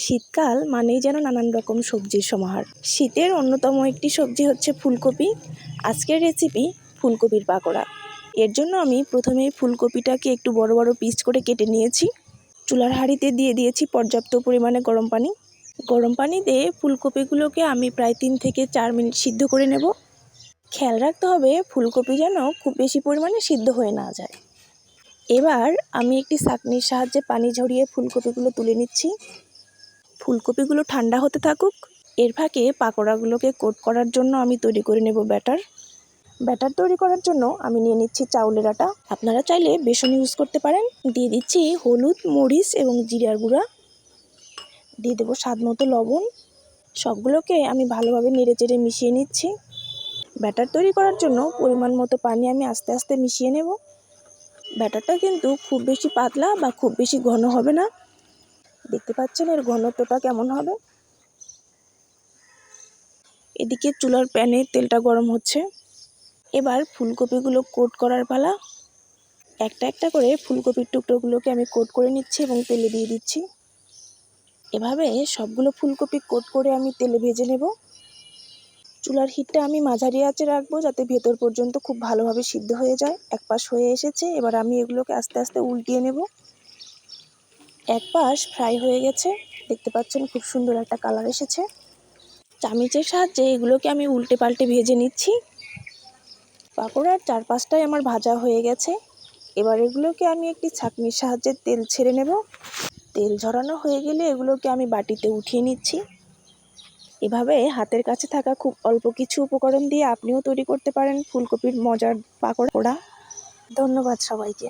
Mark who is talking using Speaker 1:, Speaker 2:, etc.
Speaker 1: শীতকাল মানেই যেন নানান রকম সবজির সমাহার। শীতের অন্যতম একটি সবজি হচ্ছে ফুলকপি। আজকের রেসিপি ফুলকপির পাকোড়া। এর জন্য আমি প্রথমেই ফুলকপিটাকে একটু বড় বড় পিস করে কেটে নিয়েছি। চুলার হাঁড়িতে দিয়ে দিয়েছি পর্যাপ্ত পরিমাণে গরম পানি। গরম পানি দিয়ে ফুলকপিগুলোকে আমি প্রায় 3 থেকে 4 মিনিট সিদ্ধ করে নেব। খেয়াল রাখতে হবে ফুলকপি যেন খুব বেশি পরিমাণে সিদ্ধ হয়ে না যায়। এবার আমি একটি ছাঁকনির সাহায্যে পানি ঝরিয়ে ফুলকপিগুলো তুলে নিচ্ছি। ফুলকপিগুলো ঠান্ডা হতে থাকুক। এর ফাঁকে পাকোড়াগুলোকে কোট করার জন্য আমি তৈরি করে নেব ব্যাটার তৈরি করার জন্য আমি নিয়ে নিচ্ছি চাউলের আটা। আপনারা চাইলে বেসন ইউজ করতে পারেন। দিয়ে দিচ্ছি হলুদ, মরিচ এবং জিরার গুঁড়া। দিয়ে দেবো স্বাদ মতো লবণ। সবগুলোকে আমি ভালোভাবে নেড়েচেড়ে মিশিয়ে নিচ্ছি। ব্যাটার তৈরি করার জন্য পরিমাণ মতো পানি আমি আস্তে আস্তে মিশিয়ে নেব। ব্যাটারটা কিন্তু খুব বেশি পাতলা বা খুব বেশি ঘন হবে না। দেখতে পাচ্ছেন এর ঘনত্বটা কেমন হবে। এদিকে চুলার প্যানে তেলটা গরম হচ্ছে। এবার ফুলকপিগুলো কোট করার পালা। একটা একটা করে ফুলকপির টুকরোগুলোকে আমি কোট করে নিচ্ছি এবং তেলে দিয়ে দিচ্ছি। এভাবে সবগুলো ফুলকপি কোট করে আমি তেলে ভেজে নেব। চুলার হিটটা আমি মাঝারি আঁচে রাখবো যাতে ভেতর পর্যন্ত খুব ভালোভাবে সিদ্ধ হয়ে যায়। এক পাশ হয়ে এসেছে, এবার আমি এগুলোকে আস্তে আস্তে উল্টিয়ে নেব। এক পাশ ফ্রাই হয়ে গেছে, দেখতে পাচ্ছেন খুব সুন্দর একটা কালার এসেছে। চামচের সাহায্যে এগুলোকে আমি উল্টে পাল্টে ভেজে নিচ্ছি। পাকোড়ার 4-5টাই আমার ভাজা হয়ে গেছে। এবার এগুলোকে আমি একটি ছাঁকনির সাহায্যে তেল ছেড়ে নেব। তেল ঝরানো হয়ে গেলে এগুলোকে আমি বাটিতে উঠিয়ে নিচ্ছি। এভাবে হাতের কাছে থাকা খুব অল্প কিছু উপকরণ দিয়ে আপনিও তৈরি করতে পারেন ফুলকপির মজার পাকোড়া। ধন্যবাদ সবাইকে।